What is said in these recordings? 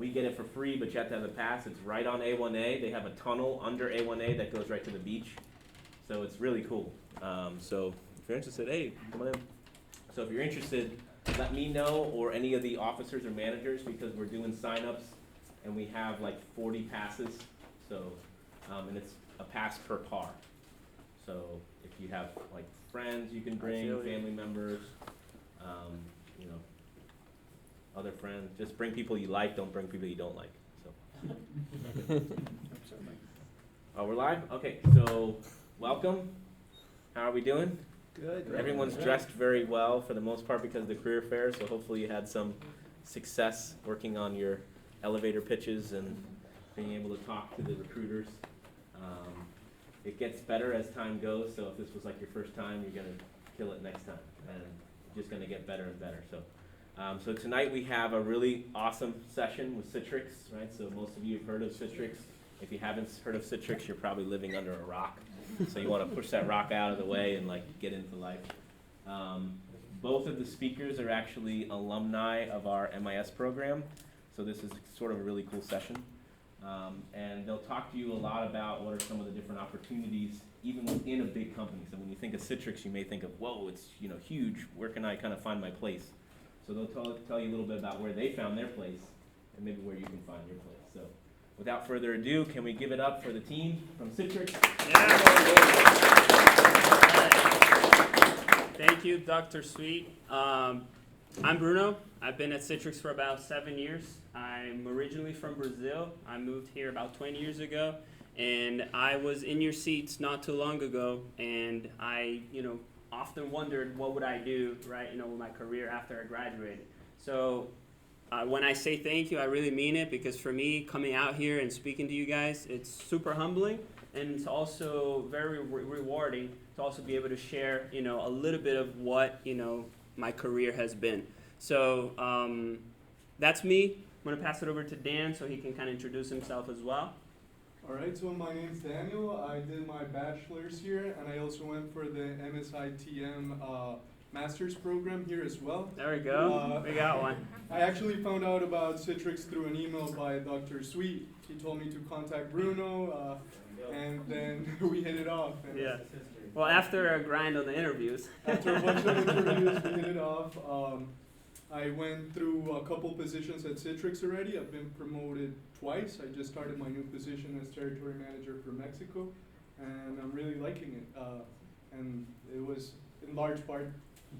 we get it for free, but you have to have a pass. It's right on A1A. They have a tunnel under A1A that goes right to the beach. So it's really cool. So if you're interested, hey, come on in. So if you're interested, let me know or any of the officers or managers, because we're doing sign-ups and we have like 40 passes. So, and it's a pass per car. So if you have like friends you can bring, family members, you know, other friends, just bring people you like, don't bring people you don't like. So. Oh, we're live? Okay, so welcome. How are we doing? Good. Everyone's dressed very well for the most part because of the career fair, so hopefully you had some success working on your elevator pitches and being able to talk to the recruiters. It gets better as time goes, so if this was like your first time, you're going to kill it next time, and you're just going to get better and better. So tonight we have a really awesome session with Citrix, right? So most of you have heard of Citrix. If you haven't heard of Citrix, you're probably living under a rock. So you want to push that rock out of the way and like get into life. Both of the speakers are actually alumni of our MIS program. So this is sort of a really cool session. And they'll talk to you a lot about what are some of the different opportunities even within a big company. So when you think of Citrix, you may think of, whoa, it's huge. Where can I kind of find my place? So they'll tell you a little bit about where they found their place and maybe where you can find your place. So without further ado, can we give it up for the team from Citrix? Yeah. Thank you, Dr. Sweet. I'm Bruno. I've been at Citrix for about 7 years. I'm originally from Brazil. I moved here about 20 years ago, and I was in your seats not too long ago, and I, often wondered what would I do, right, with my career after I graduated. So when I say thank you, I really mean it, because for me, coming out here and speaking to you guys, it's super humbling, and it's also very rewarding to also be able to share, a little bit of what, my career has been. So that's me. I'm going to pass it over to Dan so he can kind of introduce himself as well. All right, so my name's Daniel. I did my bachelor's here, and I also went for the MSITM master's program here as well. There we go. We got one. I actually found out about Citrix through an email by Dr. Sweet. He told me to contact Bruno, and then we hit it off. And yeah. Well, after a grind on the interviews. After a bunch of interviews, we hit it off. I went through a couple positions at Citrix already. I've been promoted twice. I just started my new position as territory manager for Mexico, and I'm really liking it. And it was in large part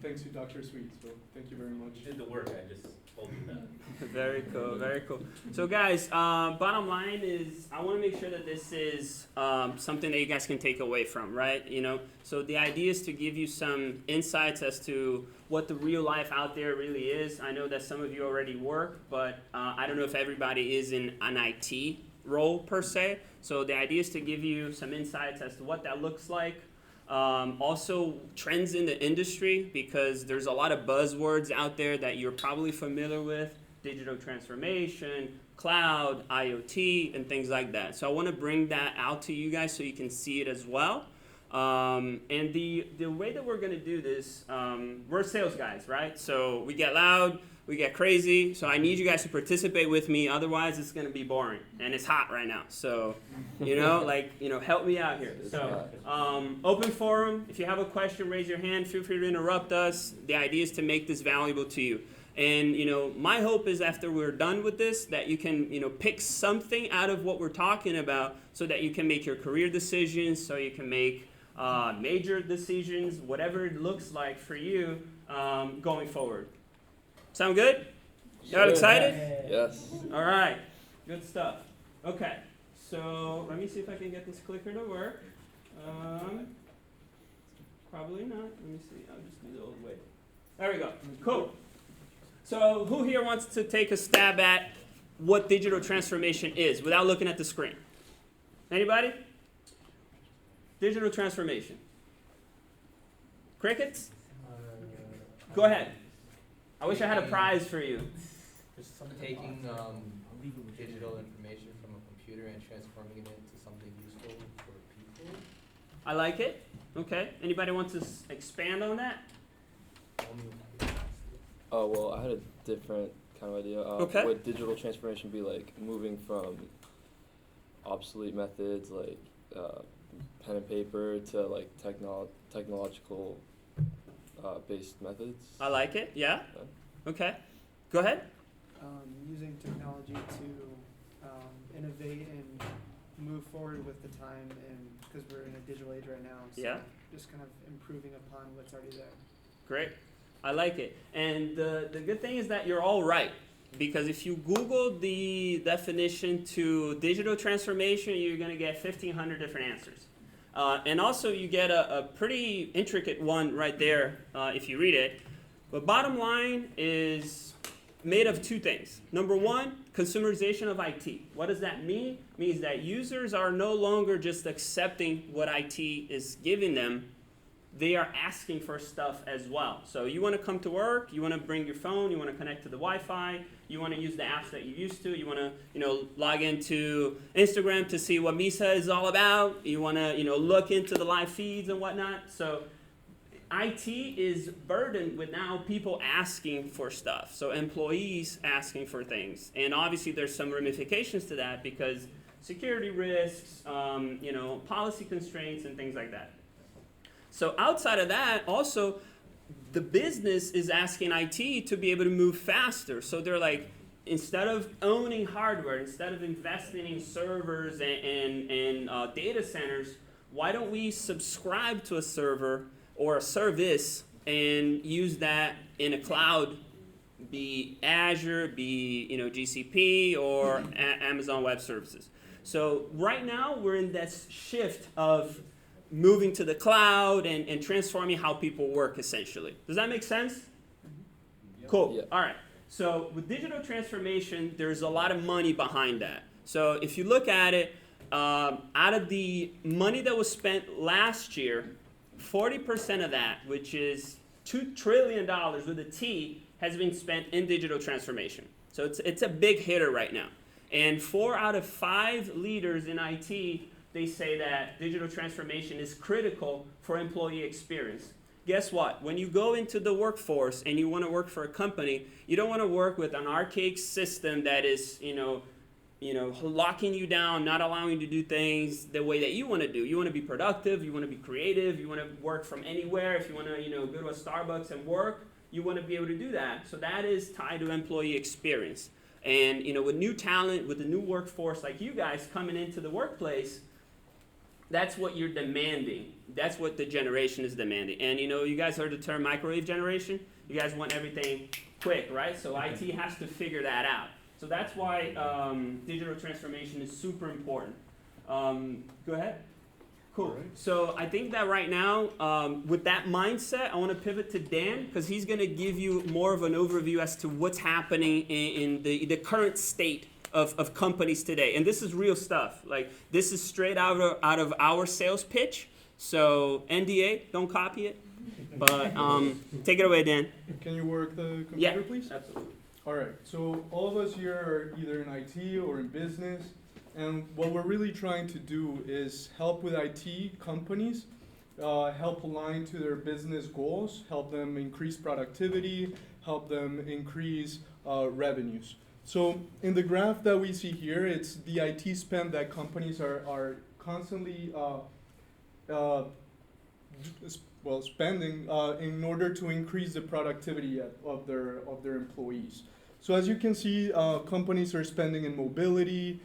thanks to Dr. Sweet, so thank you very much. You did the work, I just told you that. Very cool, very cool. So guys, bottom line is I want to make sure that this is something that you guys can take away from, right? So the idea is to give you some insights as to what the real life out there really is. I know that some of you already work, but I don't know if everybody is in an IT role per se. So the idea is to give you some insights as to what that looks like. Also trends in the industry, because there's a lot of buzzwords out there that you're probably familiar with: digital transformation, cloud, IoT, and things like that. So I want to bring that out to you guys so you can see it as well. And the way that we're going to do this, we're sales guys, right? So we get loud, we get crazy. So I need you guys to participate with me. Otherwise, it's going to be boring. And it's hot right now. So, help me out here. So open forum. If you have a question, raise your hand. Feel free to interrupt us. The idea is to make this valuable to you. And, my hope is after we're done with this, that you can, pick something out of what we're talking about so that you can make your career decisions, so you can make major decisions, whatever it looks like for you going forward. Sound good? You all excited? Yes. All right. Good stuff. Okay. So let me see if I can get this clicker to work. Probably not. Let me see. I'll just do the old way. There we go. Cool. So who here wants to take a stab at what digital transformation is without looking at the screen? Anybody? Digital transformation. Crickets? Go ahead. I wish I had a prize for you. Just taking digital information from a computer and transforming it into something useful for people. I like it. Okay. Anybody want to expand on that? Oh, well, I had a different kind of idea. Okay. Would digital transformation be like moving from obsolete methods like pen and paper to like technological based methods? I like it. Yeah. Yeah. Okay. Go ahead. Using technology to innovate and move forward with the time, and because we're in a digital age right now, so Yeah. just kind of improving upon what's already there. Great. I like it. And the good thing is that you're all right. Because if you Google the definition to digital transformation, you're going to get 1,500 different answers. And also you get a pretty intricate one right there if you read it. But bottom line is made of two things. Number one, consumerization of IT. What does that mean? It means that users are no longer just accepting what IT is giving them. They are asking for stuff as well. So you want to come to work, you want to bring your phone, you want to connect to the Wi-Fi, you want to use the apps that you used to, you want to, log into Instagram to see what MISA is all about, you want to, look into the live feeds and whatnot. So IT is burdened with now people asking for stuff. So employees asking for things. And obviously there's some ramifications to that because security risks, policy constraints and things like that. So outside of that, also, the business is asking IT to be able to move faster. So they're like, instead of owning hardware, instead of investing in servers and data centers, why don't we subscribe to a server or a service and use that in a cloud, be Azure, be GCP, or Amazon Web Services. So right now, we're in this shift of moving to the cloud and transforming how people work, essentially. Does that make sense? Cool. Yeah. All right. So with digital transformation, there's a lot of money behind that. So if you look at it, out of the money that was spent last year, 40% of that, which is $2 trillion with a T, has been spent in digital transformation. So it's a big hitter right now. And 4 out of 5 leaders in IT, they say that digital transformation is critical for employee experience. Guess what? When you go into the workforce and you want to work for a company, you don't want to work with an archaic system that is, locking you down, not allowing you to do things the way that you want to do. You want to be productive, you want to be creative, you want to work from anywhere. If you want to, go to a Starbucks and work, you want to be able to do that. So that is tied to employee experience. And, with new talent, with the new workforce like you guys coming into the workplace, that's what you're demanding. That's what the generation is demanding. And you guys heard the term microwave generation? You guys want everything quick, right? So IT has to figure that out. So that's why digital transformation is super important. Go ahead. Cool. Right. So I think that right now, with that mindset, I want to pivot to Dan because he's going to give you more of an overview as to what's happening in the current state of companies today. And this is real stuff. Like, this is straight out of our sales pitch. So NDA, don't copy it. But take it away, Dan. Can you work the computer, Yeah, please? absolutely. All right, so all of us here are either in IT or in business, and what we're really trying to do is help with IT companies, help align to their business goals, help them increase productivity, help them increase revenues. So in the graph that we see here, it's the IT spend that companies are constantly spending in order to increase the productivity of their employees. So as you can see, companies are spending in mobility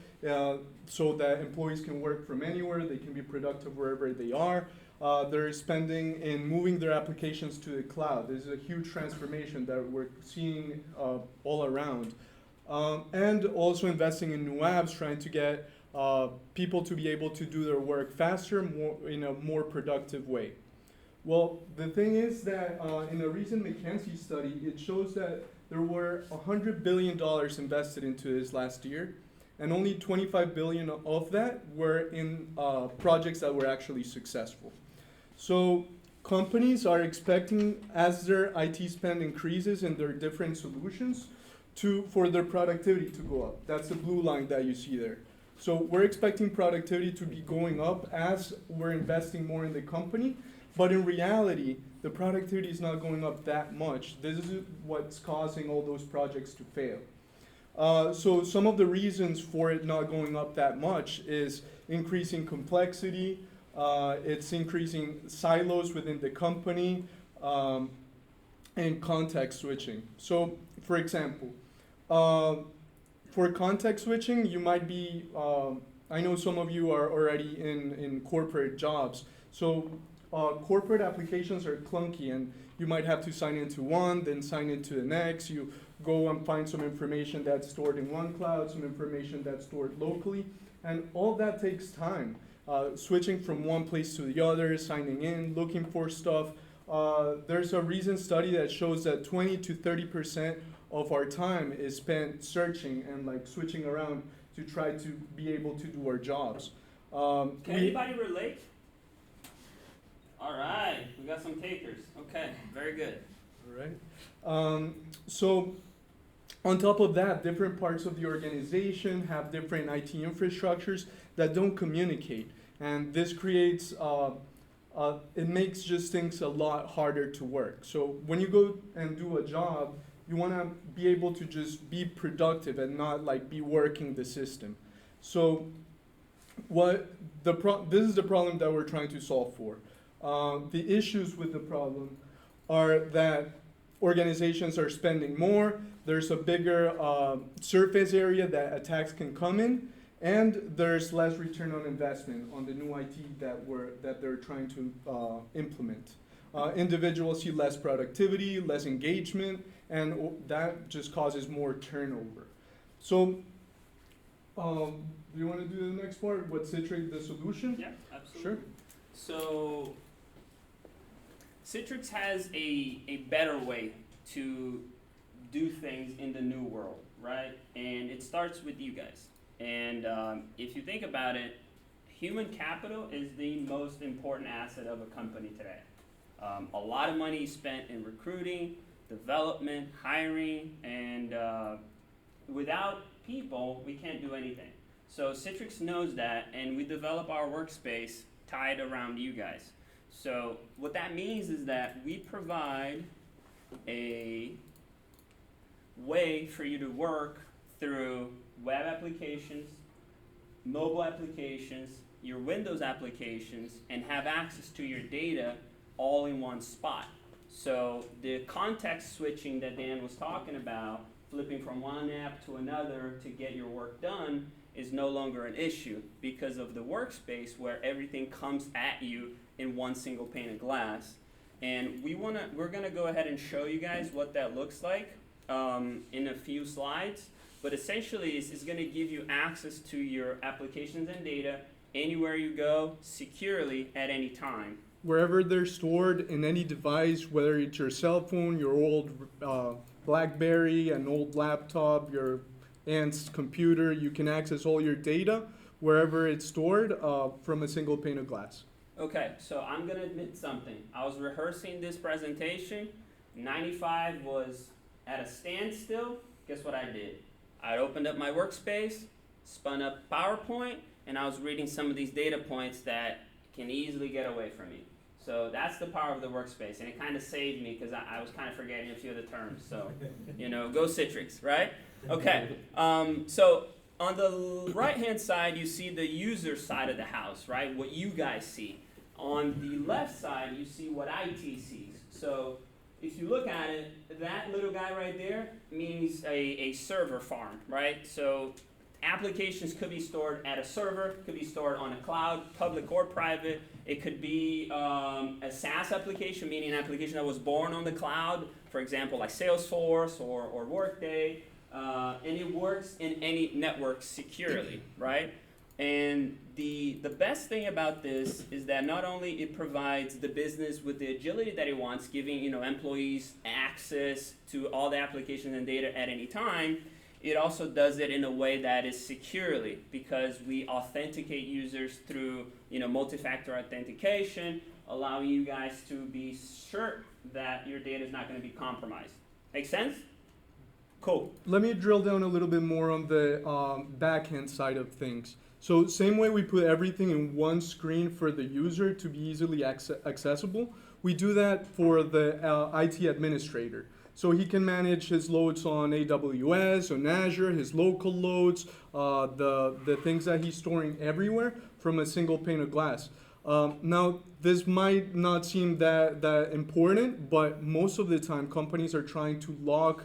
so that employees can work from anywhere, they can be productive wherever they are. They're spending in moving their applications to the cloud. This is a huge transformation that we're seeing all around. And also investing in new apps, trying to get people to be able to do their work faster, in a more productive way. Well, the thing is that in a recent McKinsey study, it shows that there were $100 billion invested into this last year, and only $25 billion of that were in projects that were actually successful. So companies are expecting, as their IT spend increases in their different solutions, for their productivity to go up. That's the blue line that you see there. So we're expecting productivity to be going up as we're investing more in the company, but in reality, the productivity is not going up that much. This is what's causing all those projects to fail. So some of the reasons for it not going up that much is increasing complexity, it's increasing silos within the company, and context switching. So, for example, for context switching, you might be, I know some of you are already in corporate jobs. So corporate applications are clunky, and you might have to sign into one, then sign into the next. You go and find some information that's stored in one cloud, some information that's stored locally, and all that takes time. Switching from one place to the other, signing in, looking for stuff. There's a recent study that shows that 20 to 30% of our time is spent searching and like switching around to try to be able to do our jobs. Can anybody relate? All right, we got some takers. Okay, very good. All right. So on top of that, different parts of the organization have different IT infrastructures that don't communicate. And this creates, it makes just things a lot harder to work. So when you go and do a job, you want to be able to just be productive and not like be working the system. So this is the problem that we're trying to solve for. The issues with the problem are that organizations are spending more, there's a bigger surface area that attacks can come in, and there's less return on investment on the new IT that they're trying to implement. Individuals see less productivity, less engagement, and that just causes more turnover. So, do you want to do the next part? What's Citrix the solution? Yeah, absolutely. Sure. So, Citrix has a better way to do things in the new world, right? And it starts with you guys. And if you think about it, human capital is the most important asset of a company today. A lot of money is spent in recruiting, development, hiring, and without people, we can't do anything. So Citrix knows that, and we develop our workspace tied around you guys. So what that means is that we provide a way for you to work through web applications, mobile applications, your Windows applications, and have access to your data all in one spot. So the context switching that Dan was talking about, flipping from one app to another to get your work done, is no longer an issue because of the workspace where everything comes at you in one single pane of glass. And we're gonna go ahead and show you guys what that looks like in a few slides. But essentially, it's gonna give you access to your applications and data anywhere you go, securely at any time. Wherever they're stored in any device, whether it's your cell phone, your old BlackBerry, an old laptop, your aunt's computer, you can access all your data wherever it's stored from a single pane of glass. Okay, so I'm gonna admit something. I was rehearsing this presentation. 95 was at a standstill. Guess what I did? I opened up my workspace, spun up PowerPoint, and I was reading some of these data points that can easily get away from me. So that's the power of the workspace, and it kind of saved me because I was kind of forgetting a few of the terms. So, go Citrix, right? Okay, so on the right-hand side, you see the user side of the house, right? What you guys see. On the left side, you see what IT sees. So if you look at it, that little guy right there means a server farm, right? So applications could be stored at a server, could be stored on a cloud, public or private. It could be a SaaS application, meaning an application that was born on the cloud, for example, like Salesforce or Workday, and it works in any network securely, right? And the best thing about this is that not only it provides the business with the agility that it wants, giving employees access to all the applications and data at any time, it also does it in a way that is securely, because we authenticate users through multi-factor authentication, allowing you guys to be sure that your data is not going to be compromised. Make sense? Cool. Let me drill down a little bit more on the back-end side of things. So same way we put everything in one screen for the user to be easily accessible, we do that for the IT administrator. So he can manage his loads on AWS, on Azure, his local loads, the things that he's storing everywhere from a single pane of glass. Now, this might not seem that important, but most of the time companies are trying to log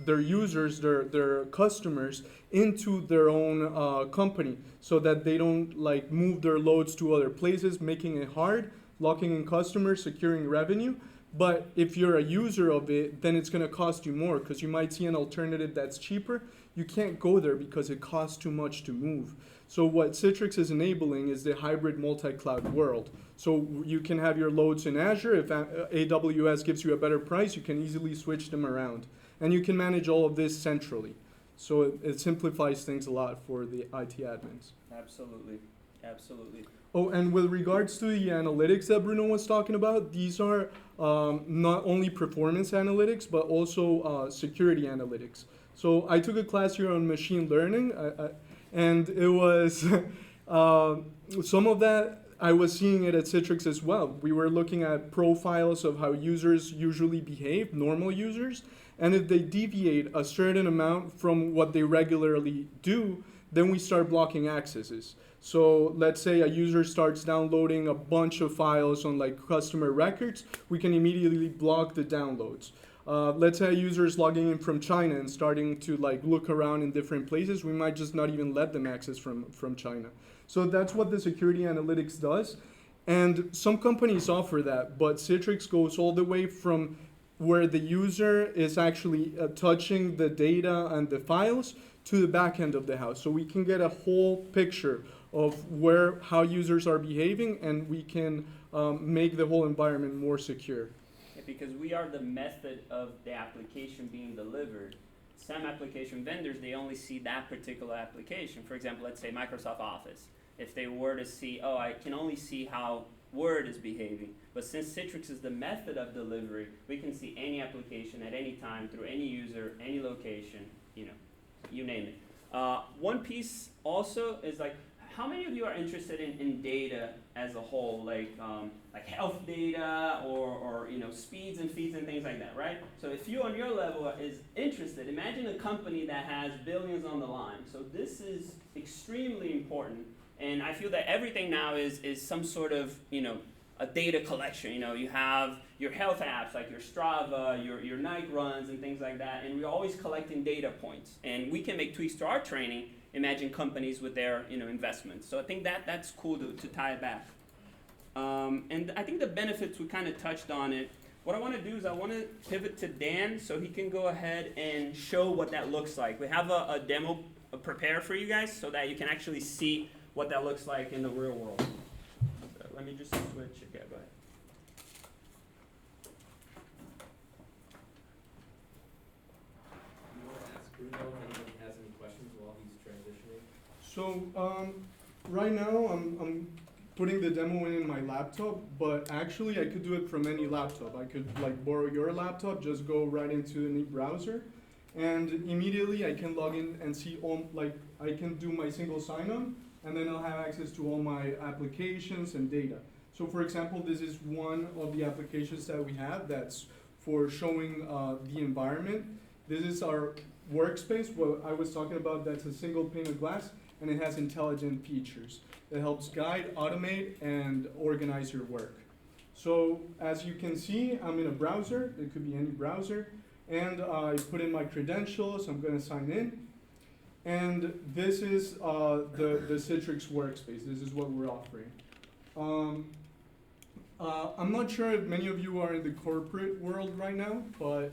their users, their customers, into their own company so that they don't like move their loads to other places, making it hard, locking in customers, securing revenue. But if you're a user of it, then it's going to cost you more because you might see an alternative that's cheaper. You can't go there because it costs too much to move. So what Citrix is enabling is the hybrid multi-cloud world. So you can have your loads in Azure. If AWS gives you a better price, you can easily switch them around. And you can manage all of this centrally. So it simplifies things a lot for the IT admins. Absolutely, absolutely. Oh, and with regards to the analytics that Bruno was talking about, these are not only performance analytics, but also security analytics. So I took a class here on machine learning, and it was some of that I was seeing it at Citrix as well. We were looking at profiles of how users usually behave, normal users, and if they deviate a certain amount from what they regularly do, then we start blocking accesses. So let's say a user starts downloading a bunch of files on like customer records, we can immediately block the downloads. Let's say a user is logging in from China and starting to like look around in different places, we might just not even let them access from China. So that's what the security analytics does. And some companies offer that, but Citrix goes all the way from where the user is actually touching the data and the files to the back end of the house. So we can get a whole picture of how users are behaving, and we can make the whole environment more secure. Yeah, because we are the method of the application being delivered. Some application vendors, they only see that particular application. For example, let's say Microsoft Office. If they were to see, oh, I can only see how Word is behaving. But since Citrix is the method of delivery, we can see any application at any time through any user, any location, you name it. One piece also is like, how many of you are interested in data as a whole, like health data or speeds and feeds and things like that, right? So if you on your level is interested, imagine a company that has billions on the line. So this is extremely important, and I feel that everything now is some sort of a data collection. You have your health apps like your Strava, your night runs and things like that, and we're always collecting data points. And we can make tweaks to our training. Imagine companies with their investments. So I think that's cool to tie it back. And I think the benefits, we kind of touched on it. What I want to do is I want to pivot to Dan so he can go ahead and show what that looks like. We have a demo prepared for you guys so that you can actually see what that looks like in the real world. So let me just switch. Okay, go ahead. You want to ask Bruno if anyone has any questions while he's transitioning? So right now I'm putting the demo in my laptop, but actually I could do it from any laptop. I could like borrow your laptop, just go right into any browser, and immediately I can log in and see I can do my single sign-on, and then I'll have access to all my applications and data. So for example, this is one of the applications that we have that's for showing the environment. This is our Workspace, what I was talking about. That's a single pane of glass, and it has intelligent features. It helps guide, automate, and organize your work. So as you can see, I'm in a browser. It could be any browser. And I put in my credentials. I'm going to sign in. And this is the Citrix Workspace. This is what we're offering. I'm not sure if many of you are in the corporate world right now, but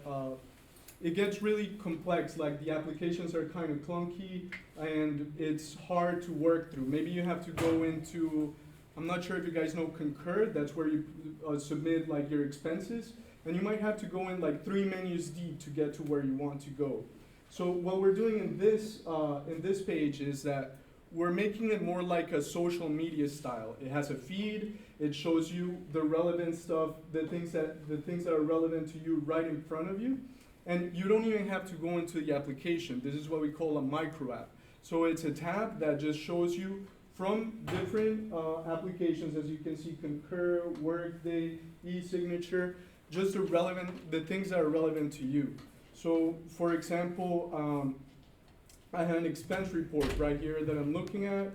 it gets really complex. Like the applications are kind of clunky and it's hard to work through. Maybe you have to go into, I'm not sure if you guys know Concur, that's where you submit like your expenses. And you might have to go in like 3 menus deep to get to where you want to go. So what we're doing in this page is that we're making it more like a social media style. It has a feed, it shows you the relevant stuff, the things that are relevant to you right in front of you. And you don't even have to go into the application. This is what we call a micro app. So it's a tab that just shows you from different applications, as you can see, Concur, Workday, e-signature, just the things that are relevant to you. So, for example, I have an expense report right here that I'm looking at.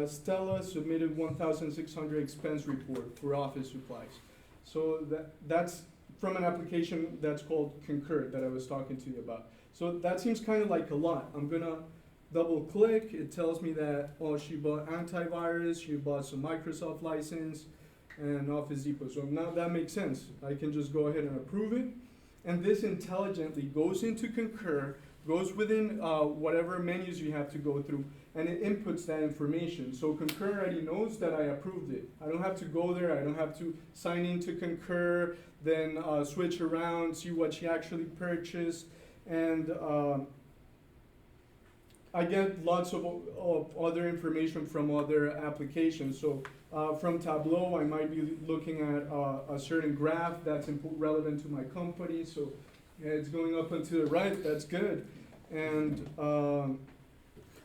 Stella submitted 1,600 expense report for office supplies. So that's from an application that's called Concur that I was talking to you about. So that seems kind of like a lot. I'm gonna double click. It tells me that, oh, she bought antivirus, she bought some Microsoft license, and Office Depot. So now that makes sense. I can just go ahead and approve it. And this intelligently goes into Concur, goes within whatever menus you have to go through, and it inputs that information. So Concur already knows that I approved it. I don't have to go there, I don't have to sign into Concur, then switch around, see what she actually purchased, and I get lots of other information from other applications. So from Tableau, I might be looking at a certain graph that's relevant to my company. So yeah, it's going up and to the right, that's good. And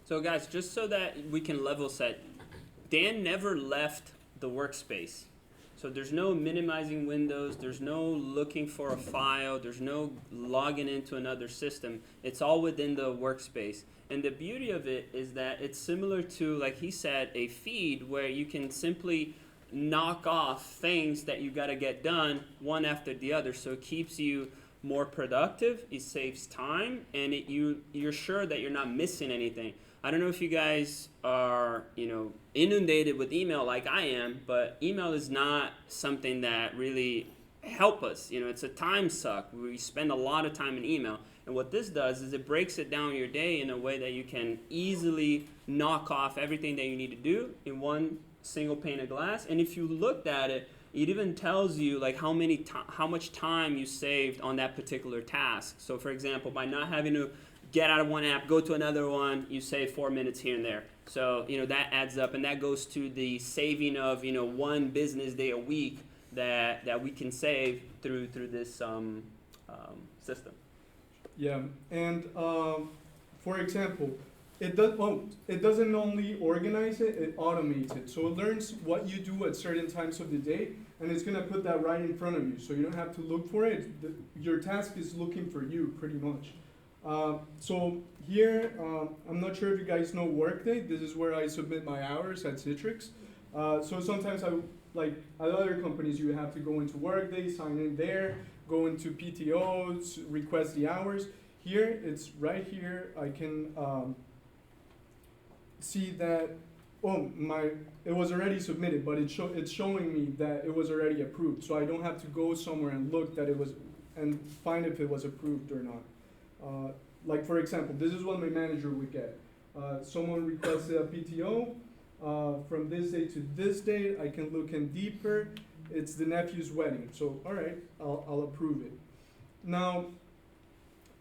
So guys, just so that we can level set, Dan never left the workspace. So there's no minimizing windows, there's no looking for a file, there's no logging into another system. It's all within the workspace. And the beauty of it is that it's similar to, like he said, a feed where you can simply knock off things that you gotta get done one after the other. So it keeps you more productive, it saves time, and you're sure that you're not missing anything. I don't know if you guys are, inundated with email like I am, but email is not something that really help us. It's a time suck. We spend a lot of time in email. And what this does is it breaks it down your day in a way that you can easily knock off everything that you need to do in one single pane of glass. And if you looked at it, it even tells you like how much time you saved on that particular task. So for example, by not having to get out of one app, go to another one, you save 4 minutes here and there. So that adds up, and that goes to the saving of 1 business day a week that we can save through this system. yeah, and for example, it doesn't only organize it, it automates it. So it learns what you do at certain times of the day, and it's gonna put that right in front of you. So you don't have to look for it. Your task is looking for you, pretty much. So here, I'm not sure if you guys know Workday. This is where I submit my hours at Citrix. So sometimes like at other companies, you have to go into Workday, sign in there, go into PTOs, request the hours. Here, it's right here. I can see that, it was already submitted, but it's showing me that it was already approved. So I don't have to go somewhere and look and find if it was approved or not. Like for example, this is what my manager would get. Someone requested a PTO from this date to this date. I can look in deeper. It's the nephew's wedding. So all right, I'll approve it. Now,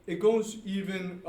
it goes even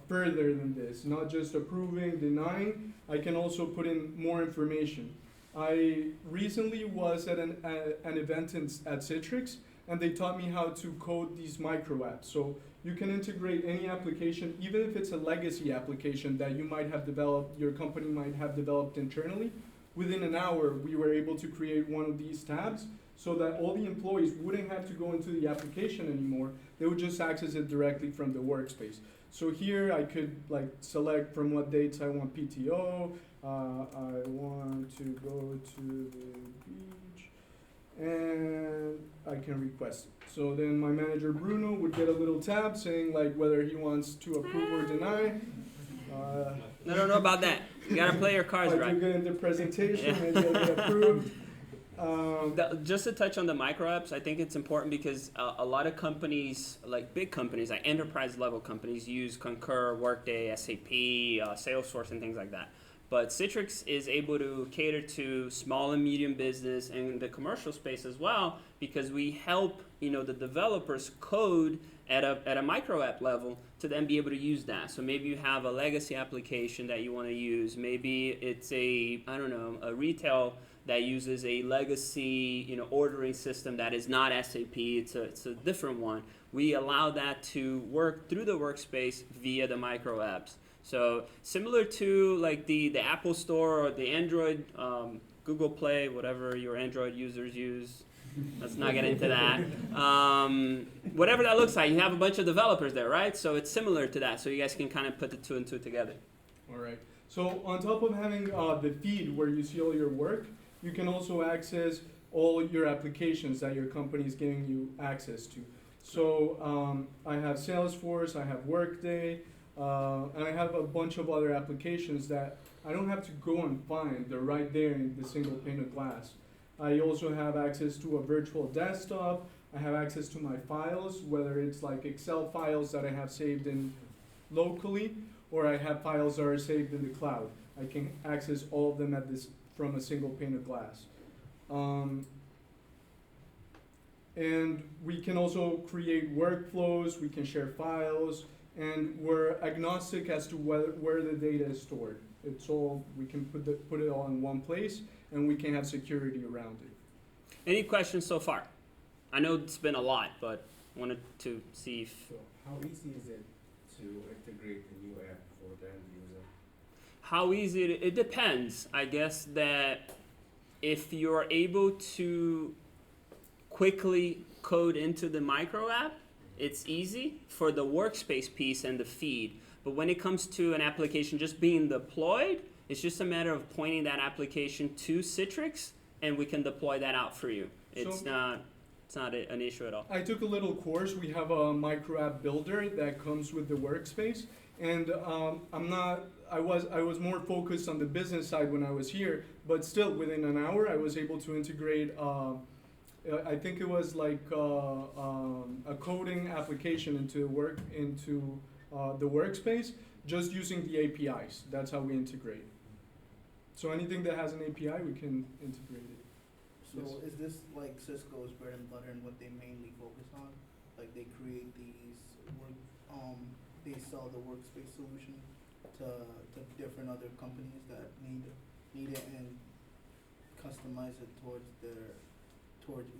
further than this. Not just approving, denying. I can also put in more information. I recently was at an event at Citrix, and they taught me how to code these micro apps. So you can integrate any application, even if it's a legacy application that you might have developed, your company might have developed internally. Within an hour, we were able to create one of these tabs so that all the employees wouldn't have to go into the application anymore. They would just access it directly from the workspace. So here I could select from what dates I want PTO. I want to go to the beach, and I can request it. So then my manager Bruno would get a little tab saying whether he wants to approve or deny. I don't know about that. You gotta play your cards If I right. do good in the presentation, maybe I'll get approved. Just to touch on the micro apps, I think it's important because a lot of companies, like big companies, like enterprise level companies, use Concur, Workday, SAP, Salesforce, and things like that. But Citrix is able to cater to small and medium business and the commercial space as well, because we help the developers code at a micro app level to then be able to use that. So maybe you have a legacy application that you want to use. Maybe it's a retail that uses a legacy ordering system that is not SAP. It's a different one. We allow that to work through the workspace via the micro apps. So similar to the Apple Store or the Android, Google Play, whatever your Android users use. Let's not get into that. Whatever that looks like, you have a bunch of developers there, right? So it's similar to that. So you guys can kind of put the two and two together. All right. So on top of having the feed where you see all your work, you can also access all your applications that your company is giving you access to. So I have Salesforce, I have Workday, and I have a bunch of other applications that I don't have to go and find. They're right there in the single pane of glass. I also have access to a virtual desktop. I have access to my files, whether it's like Excel files that I have saved in locally, or I have files that are saved in the cloud. I can access all of them from a single pane of glass. And we can also create workflows, we can share files, and we're agnostic as to where the data is stored. It's all, we can put it all in one place, and we can have security around it. Any questions so far? I know it's been a lot, but wanted to see if... So how easy is it to integrate the new app for the end user? How easy it depends. I guess that if you're able to quickly code into the micro app, it's easy for the workspace piece and the feed. But when it comes to an application just being deployed, it's just a matter of pointing that application to Citrix, and we can deploy that out for you. It's not an issue at all. I took a little course. We have a micro app builder that comes with the workspace, and I was more focused on the business side when I was here, but still within an hour I was able to integrate. I think it was like a coding application into the workspace, just using the APIs. That's how we integrate. So anything that has an API, we can integrate it. So Yes. is this like Cisco's bread and butter and what they mainly focus on? Like they create these they sell the workspace solution to different other companies that need it and customize it towards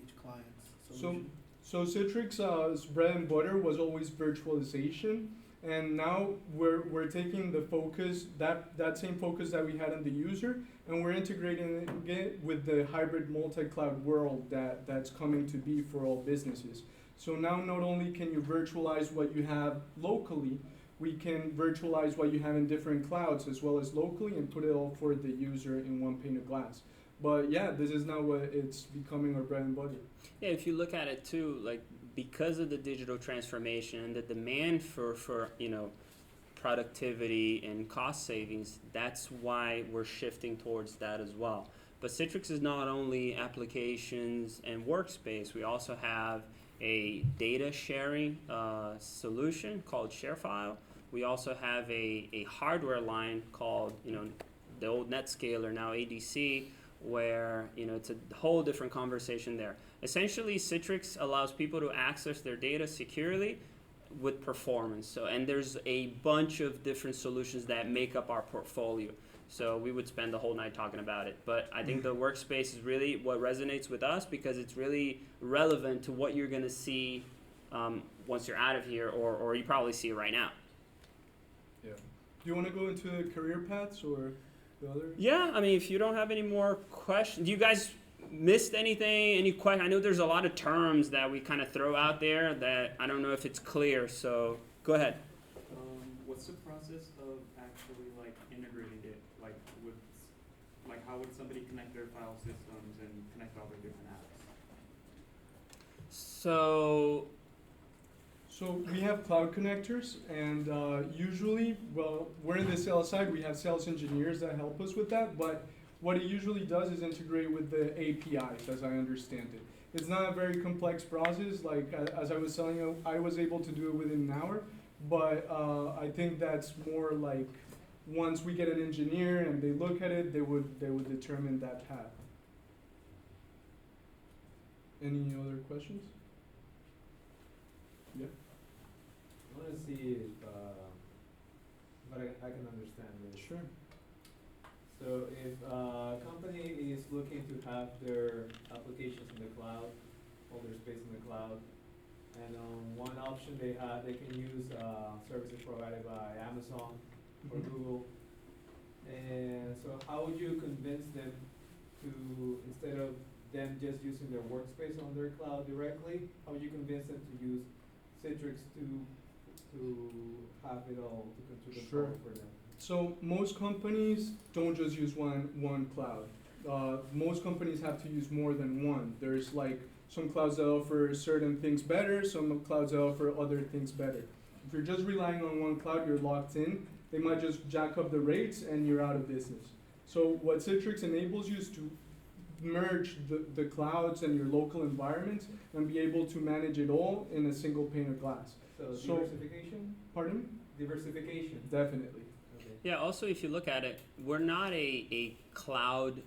each client's solution. So Citrix's bread and butter was always virtualization, and now we're taking the focus, that same focus that we had on the user, and we're integrating it with the hybrid multi-cloud world that's coming to be for all businesses. So now not only can you virtualize what you have locally, we can virtualize what you have in different clouds as well as locally and put it all for the user in one pane of glass. But yeah, this is now what it's becoming our bread and butter. Yeah, if you look at it too, like because of the digital transformation and the demand for productivity and cost savings, that's why we're shifting towards that as well. But Citrix is not only applications and workspace, we also have a data sharing solution called ShareFile. We also have a hardware line called, the old NetScaler, now ADC, where, it's a whole different conversation there. Essentially, Citrix allows people to access their data securely with performance. So, and there's a bunch of different solutions that make up our portfolio. So we would spend the whole night talking about it. But I think the workspace is really what resonates with us because it's really relevant to what you're going to see once you're out of here, or you probably see it right now. Yeah. Do you want to go into the career paths or the other? Yeah, I mean, if you don't have any more questions, do you guys missed anything? Any question? I know there's a lot of terms that we kind of throw out there that I don't know if it's clear. So go ahead. What's the process of actually integrating it? How would somebody connect their file systems and connect all their different apps? So we have cloud connectors, and usually, we're in the sales side. We have sales engineers that help us with that, but what it usually does is integrate with the APIs, as I understand it. It's not a very complex process. Like as I was telling you, I was able to do it within an hour, but I think that's more like once we get an engineer and they look at it, they would determine that path. Any other questions? Yeah. I want to see if I can understand this. Sure. So if a company is looking to have their applications in the cloud, all their space in the cloud, and one option they can use services provided by Amazon or Google. And so how would you convince them to, instead of them just using their workspace on their cloud directly? How would you convince them to use Citrix to have it all to control Sure. for them? So most companies don't just use one cloud. Most companies have to use more than one. There's like some clouds that offer certain things better, some clouds that offer other things better. If you're just relying on one cloud, you're locked in. They might just jack up the rates and you're out of business. So what Citrix enables you is to merge the clouds and your local environments and be able to manage it all in a single pane of glass. So diversification? Pardon? Diversification. Definitely. Okay. Yeah, also if you look at it, we're not a cloud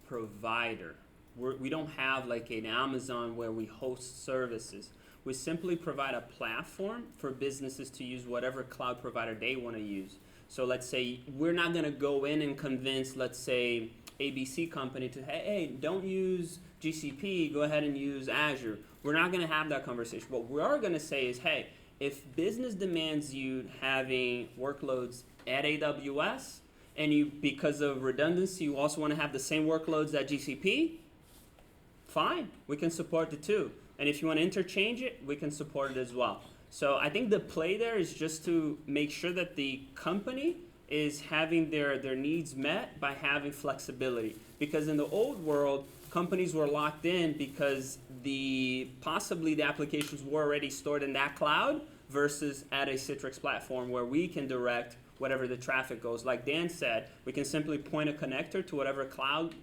provider. We don't have like an Amazon where we host services. We simply provide a platform for businesses to use whatever cloud provider they want to use. So let's say we're not going to go in and convince, let's say, ABC company to, hey, don't use GCP, go ahead and use Azure. We're not going to have that conversation. What we are going to say is, hey, if business demands you having workloads at AWS, and you, because of redundancy, you also want to have the same workloads at GCP, fine, we can support the two. And if you want to interchange it, we can support it as well. So I think the play there is just to make sure that the company is having their needs met by having flexibility. Because in the old world, companies were locked in because possibly the applications were already stored in that cloud versus at a Citrix platform where we can direct whatever the traffic goes. Like Dan said, we can simply point a connector to whatever cloud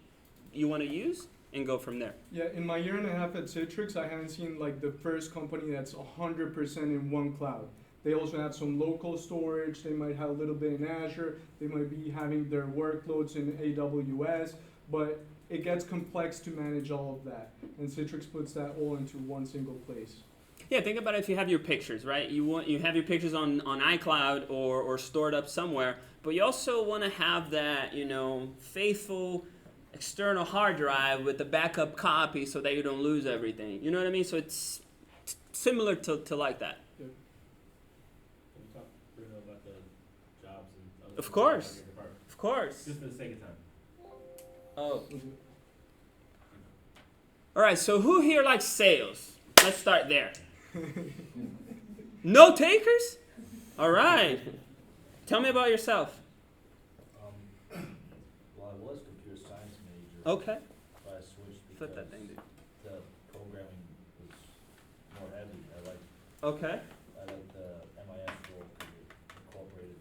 you want to use and go from there. Yeah, in my year and a half at Citrix, I haven't seen like the first company that's 100% in one cloud. They also have some local storage. They might have a little bit in Azure. They might be having their workloads in AWS, but it gets complex to manage all of that. And Citrix puts that all into one single place. Yeah, think about it if you have your pictures, right? You have your pictures on iCloud or stored up somewhere, but you also want to have that, faithful external hard drive with the backup copy so that you don't lose everything. You know what I mean? So it's similar to like that. Can you talk, Bruno, about the jobs and other Of course. things in your department? Of course. Just for the sake of time. Oh. All right, so who here likes sales? Let's start there. No takers? All right. Tell me about yourself. Well, I was computer science major. Okay. But I switched Flip because that thing, dude. the programming was more heavy. Okay. I like the MIS role because it incorporated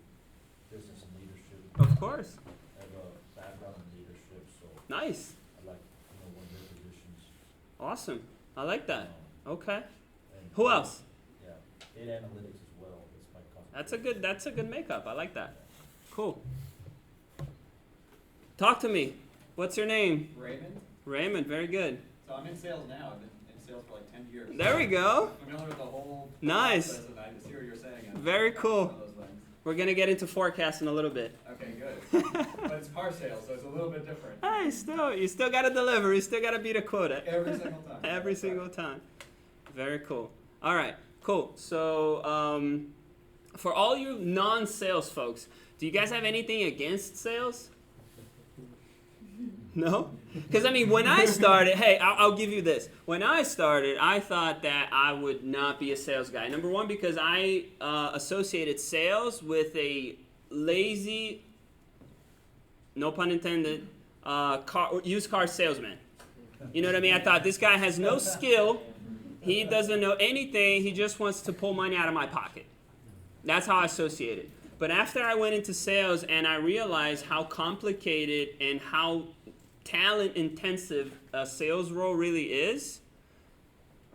business and leadership. Of course. I have a background in leadership, so Nice. I like, one of their positions. Awesome. I like that. Okay. And Who else? Yeah, data analytics as well. It's my concentration. That's a good makeup. I like that. Cool. Talk to me. What's your name? Raymond. Raymond. Very good. So I'm in sales now. I've been in sales for like 10 years. There we go. I'm familiar with the whole Nice. process, and I see what you're saying. and Very cool. one of those things. We're gonna get into forecast in a little bit. Okay, good. But it's car sales, so it's a little bit different. Hey, you still gotta deliver. You still gotta beat a quota. Every single time. Every That's right. single time. Very cool. All right, cool. So, for all you non-sales folks, do you guys have anything against sales? No? Because, when I started, hey, I'll give you this. When I started, I thought that I would not be a sales guy. Number one, because I associated sales with a lazy, no pun intended, used car salesman. You know what I mean? I thought this guy has no skill. He doesn't know anything. He just wants to pull money out of my pocket. That's how I associated. But after I went into sales and I realized how complicated and how talent intensive a sales role really is,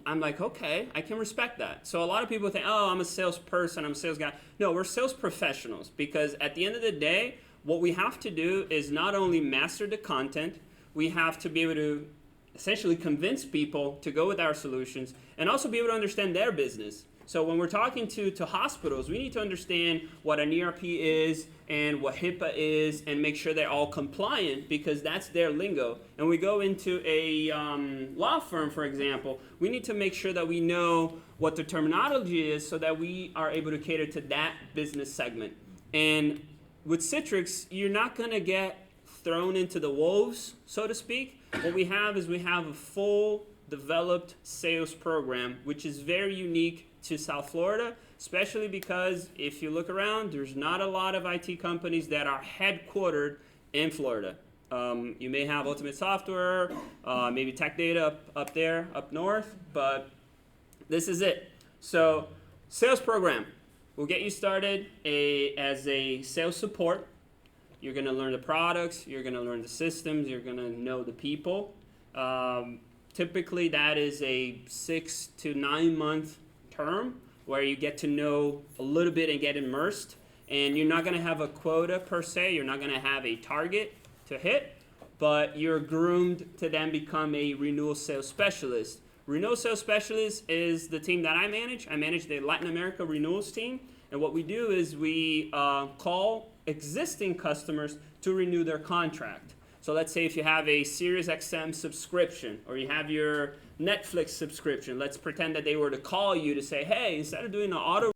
I'm like, okay, I can respect that. So a lot of people think, oh, I'm a salesperson, I'm a sales guy. No, we're sales professionals, because at the end of the day, what we have to do is not only master the content, we have to be able to essentially convince people to go with our solutions and also be able to understand their business. So when we're talking to hospitals, we need to understand what an ERP is and what HIPAA is and make sure they're all compliant, because that's their lingo. And we go into a law firm, for example, we need to make sure that we know what the terminology is so that we are able to cater to that business segment. And with Citrix, you're not going to get thrown into the wolves, so to speak. What we have is we have a full developed sales program, which is very unique to South Florida, especially because if you look around, there's not a lot of IT companies that are headquartered in Florida. You may have Ultimate Software, maybe Tech Data up there, up north, but this is it. So, sales program. We'll get you started as a sales support. You're going to learn the products, you're going to learn the systems, you're going to know the people. Typically, that is a 6 to 9 month term where you get to know a little bit and get immersed. And you're not going to have a quota per se, you're not going to have a target to hit, but you're groomed to then become a renewal sales specialist. Renewal sales specialist is the team that I manage. I manage the Latin America renewals team. And what we do is we call existing customers to renew their contract. So let's say if you have a Sirius XM subscription or you have your Netflix subscription, let's pretend that they were to call you to say, hey, instead of doing an auto